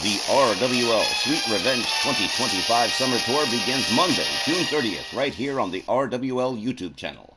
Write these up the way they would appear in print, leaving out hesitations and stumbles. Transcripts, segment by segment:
The RWL Sweet Revenge 2025 Summer Tour begins Monday, June 30th, right here on the RWL YouTube channel.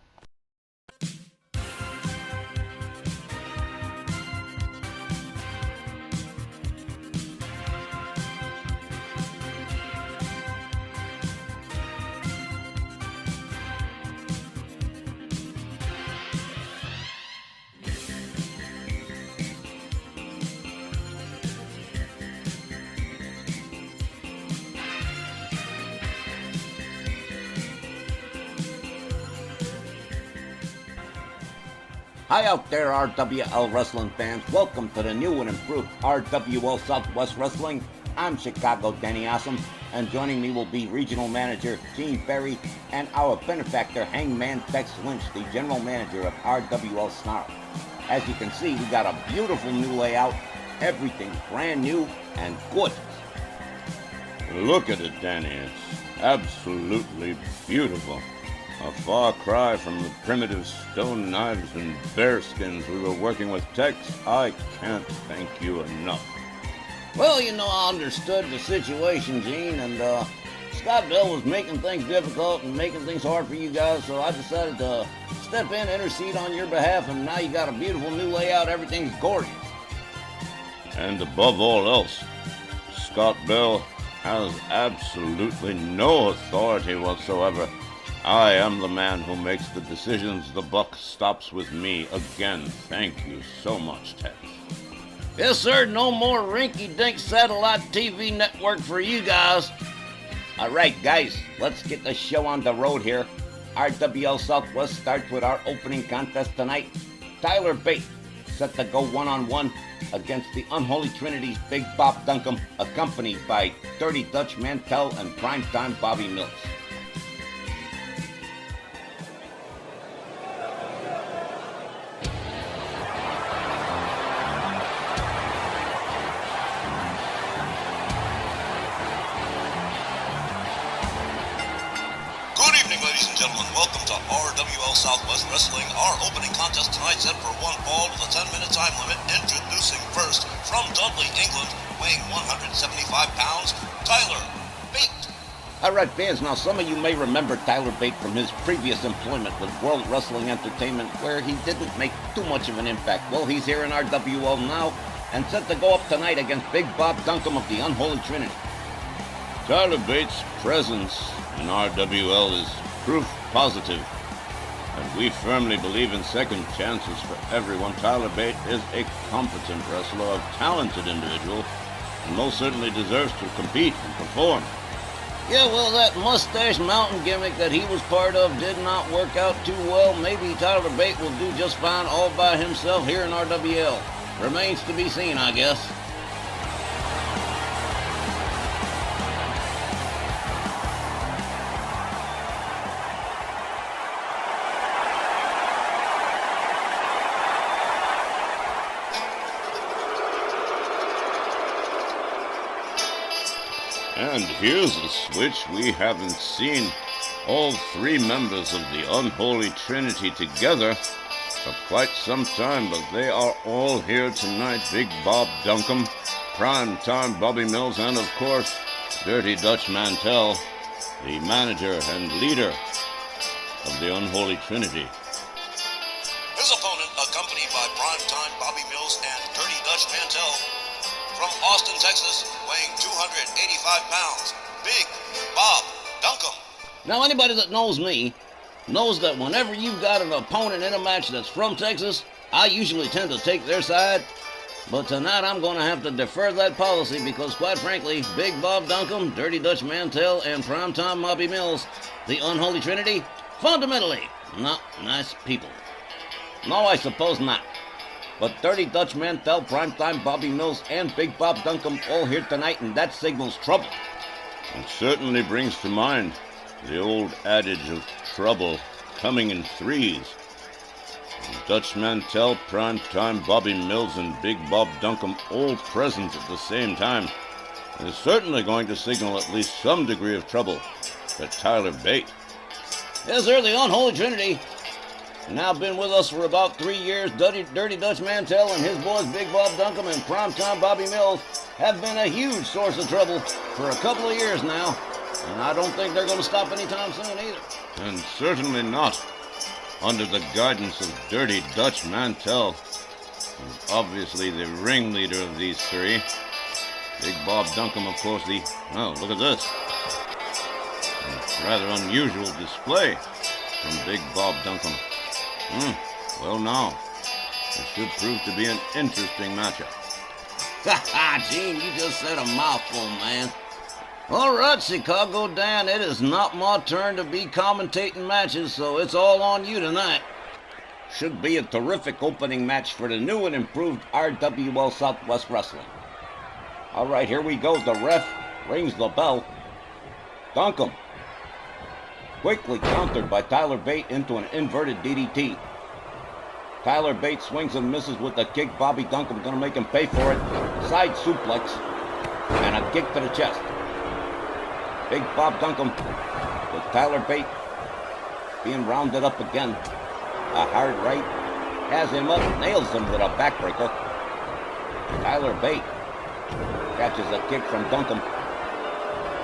Hi out there, RWL Wrestling fans. Welcome to the new and improved RWL Southwest Wrestling. I'm Chicago Danny Awesome, and joining me will be Regional Manager Gene Berry and our benefactor Hangman Tex Lynch, the General Manager of RWL Snarl. As you can see, we got a beautiful new layout. Everything's brand new and good. Look at it, Danny. It's absolutely beautiful. A far cry from the primitive stone knives and bear skins we were working with, Tex. I can't thank you enough. Well, I understood the situation, Gene, and Scott Bell was making things difficult and making things hard for you guys, so I decided to step in, intercede on your behalf, and now you got a beautiful new layout. Everything's gorgeous. And above all else, Scott Bell has absolutely no authority whatsoever. I am the man who makes the decisions. The buck stops with me again. Thank you so much, Tex. Yes, sir. No more rinky-dink satellite TV network for you guys. All right, guys, let's get the show on the road here. RWL Southwest starts with our opening contest tonight. Tyler Bate set to go one-on-one against the Unholy Trinity's Big Bob Duncum, accompanied by Dirty Dutch Mantell and Primetime Bobby Mills. Gentlemen, welcome to RWL Southwest Wrestling. Our opening contest tonight set for one fall with a 10-minute time limit. Introducing first, from Dudley, England, weighing 175 pounds, Tyler Bate. All right, fans, now some of you may remember Tyler Bate from his previous employment with World Wrestling Entertainment, where he didn't make too much of an impact. Well, he's here in RWL now and set to go up tonight against Big Bob Duncum of the Unholy Trinity. Tyler Bate's presence in RWL is proof positive, and we firmly believe in second chances for everyone. Tyler Bate is a competent wrestler, a talented individual, and most certainly deserves to compete and perform. Yeah, well, that mustache mountain gimmick that he was part of did not work out too well. Maybe Tyler Bate will do just fine all by himself here in RWL. Remains to be seen, I guess. And here's a switch we haven't seen. All three members of the Unholy Trinity together for quite some time, but they are all here tonight. Big Bob Duncum, Primetime Bobby Mills, and of course, Dirty Dutch Mantell, the manager and leader of the Unholy Trinity. His opponent, accompanied by Primetime Bobby Mills and Dirty Dutch Mantell, from Austin, Texas, weighing 285 pounds, Big Bob Duncum. Now, anybody that knows me knows that whenever you've got an opponent in a match that's from Texas, I usually tend to take their side. But tonight I'm going to have to defer that policy because, quite frankly, Big Bob Duncum, Dirty Dutch Mantell, and Primetime Bobby Mills, the Unholy Trinity, fundamentally not nice people. No, I suppose not. But Dirty Dutch Mantell, Primetime Bobby Mills, and Big Bob Duncum all here tonight, and that signals trouble. It certainly brings to mind the old adage of trouble coming in threes. Dutch Mantell, Primetime Bobby Mills, and Big Bob Duncum all present at the same time is certainly going to signal at least some degree of trouble for Tyler Bate. Yes, sir, the Unholy Trinity. Now been with us for about 3 years. Dirty Dutch Mantell and his boys Big Bob Duncum and Primetime Bobby Mills have been a huge source of trouble for a couple of years now, and I don't think they're going to stop anytime soon either. And certainly not under the guidance of Dirty Dutch Mantell, who's obviously the ringleader of these three. Big Bob Duncum, of course, well, look at this. A rather unusual display from Big Bob Duncum. Well, now, it should prove to be an interesting matchup. Ha, Gene, you just said a mouthful, man. All right, Chicago Dan, it is not my turn to be commentating matches, so it's all on you tonight. Should be a terrific opening match for the new and improved RWL Southwest Wrestling. All right, here we go. The ref rings the bell. Duncum, quickly countered by Tyler Bate into an inverted DDT. Tyler Bate swings and misses with the kick. Bobby Duncum going to make him pay for it. Side suplex and a kick to the chest. Big Bob Duncum with Tyler Bate being rounded up again. A hard right. Has him up, nails him with a backbreaker. Tyler Bate catches a kick from Duncum.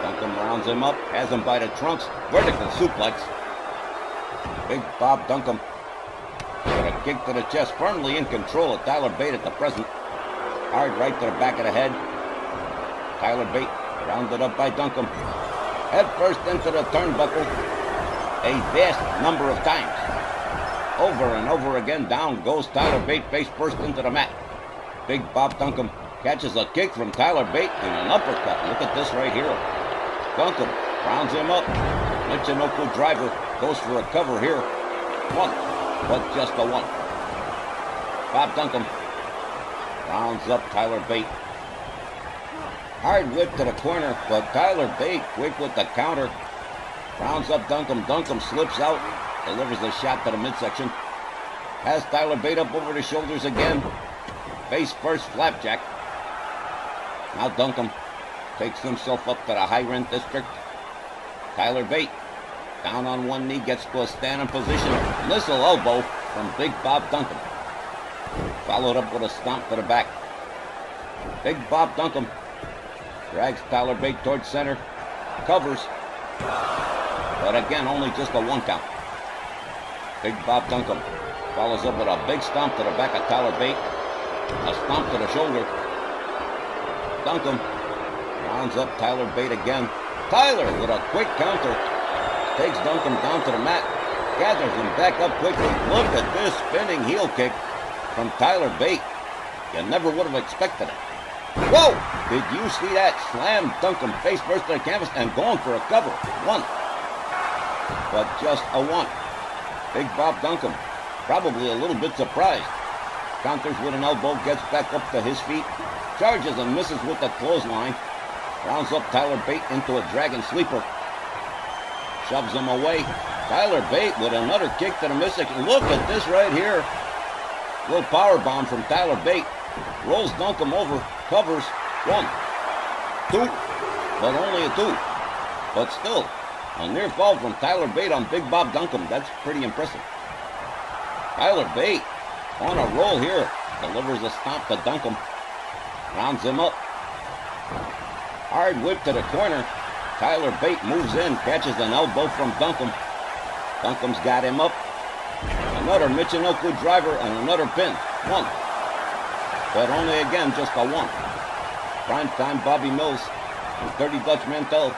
Duncum rounds him up, has him by the trunks. Vertical suplex. Big Bob Duncum with a kick to the chest, firmly in control of Tyler Bate at the present. Hard right to the back of the head. Tyler Bate rounded up by Duncum. Head first into the turnbuckle a vast number of times. Over and over again, down goes Tyler Bate, face first into the mat. Big Bob Duncum catches a kick from Tyler Bate and an uppercut. Look at this right here. Duncum rounds him up. Michinoku driver goes for a cover here. One, but just a one. Bob Duncum rounds up Tyler Bate. Hard whip to the corner, but Tyler Bate quick with the counter. Rounds up Duncum. Duncum slips out, delivers a shot to the midsection. Has Tyler Bate up over the shoulders again. Face first flapjack. Now Duncum takes himself up to the high rent district. Tyler Bate down on one knee, gets to a standing position. Missile elbow from Big Bob Duncum. Followed up with a stomp to the back. Big Bob Duncum drags Tyler Bate towards center. Covers. But again, only just a one count. Big Bob Duncum follows up with a big stomp to the back of Tyler Bate. A stomp to the shoulder. Duncum rounds up Tyler Bate again. Tyler with a quick counter takes Duncum down to the mat. Gathers him back up quickly. Look at this spinning heel kick from Tyler Bate. You never would have expected it. Whoa! Did you see that? Slam Duncum face first to the canvas and going for a cover. One. But just a one. Big Bob Duncum probably a little bit surprised. Counters with an elbow, gets back up to his feet. Charges and misses with the clothesline. Rounds up Tyler Bate into a dragon sleeper. Shoves him away. Tyler Bate with another kick to the midsection. Look at this right here. Little power bomb from Tyler Bate. Rolls Duncum over. Covers. One. Two. But only a two. But still, a near fall from Tyler Bate on Big Bob Duncum. That's pretty impressive. Tyler Bate on a roll here. Delivers a stomp to Duncum. Rounds him up. Hard whip to the corner. Tyler Bate moves in, catches an elbow from Duncum. Duncum's got him up. Another Michinoku driver and another pin. One. But only again just a one. Primetime Bobby Mills and Dirty Dutch Mantell.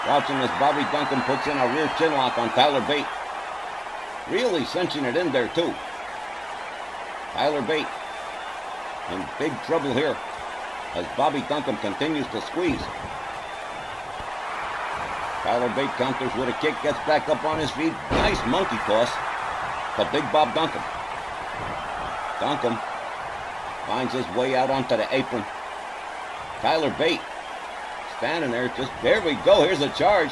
Watching as Bobby Duncum puts in a rear chin lock on Tyler Bate. Really cinching it in there too. Tyler Bate in big trouble here as Bobby Duncum continues to squeeze. Tyler Bate counters with a kick, gets back up on his feet. Nice monkey toss to Big Bob Duncum. Duncum finds his way out onto the apron. Tyler Bate standing there, there we go, here's a charge.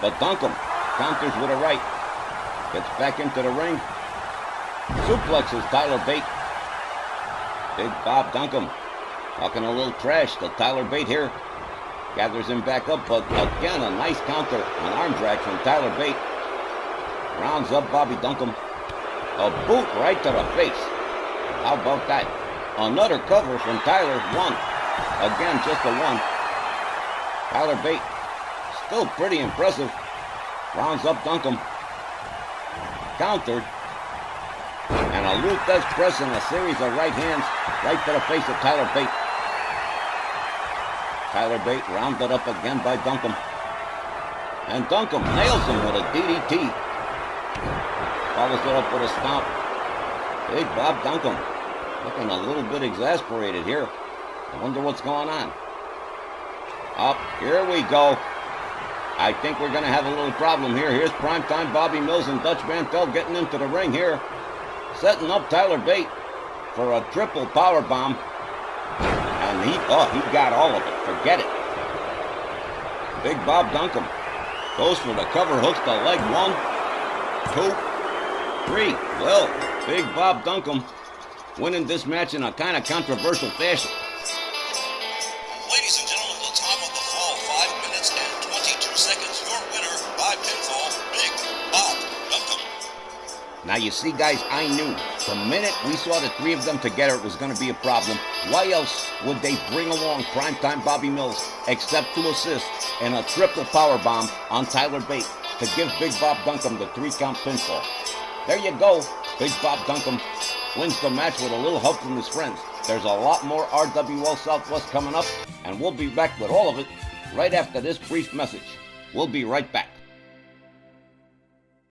But Duncum counters with a right. Gets back into the ring. Suplexes Tyler Bate. Big Bob Duncum talking a little trash to Tyler Bate here. Gathers him back up, but again a nice counter, an arm drag from Tyler Bate. Rounds up Bobby Duncum. A boot right to the face. How about that? Another cover from Tyler. One. Again, just a 1. Tyler Bate, still pretty impressive. Rounds up Duncum. Countered. And a Luthez press and a series of right hands right to the face of Tyler Bate. Tyler Bate rounded up again by Duncum. And Duncum nails him with a DDT. Follows it up with a stomp. Big Bob Duncum looking a little bit exasperated here. I wonder what's going on. Up, here we go. I think we're going to have a little problem here. Here's Primetime Bobby Mills and Dutch Mantell getting into the ring here. Setting up Tyler Bate for a triple power bomb. And he got all of it. Forget it. Big Bob Duncum goes for the cover hooks to leg 1, 2, 3. Well, Big Bob Duncum winning this match in a kind of controversial fashion. Ladies and gentlemen, the time of the fall, 5 minutes and 22 seconds. Your winner by pinfall, Big Bob Duncum. Now you see, guys, I knew the minute we saw the 3 of them together it was going to be a problem. Why else would they bring along Primetime Bobby Mills except to assist in a triple powerbomb on Tyler Bate to give Big Bob Duncum the 3-count pinfall? There you go. Big Bob Duncum wins the match with a little help from his friends. There's a lot more RWL Southwest coming up, and we'll be back with all of it right after this brief message. We'll be right back.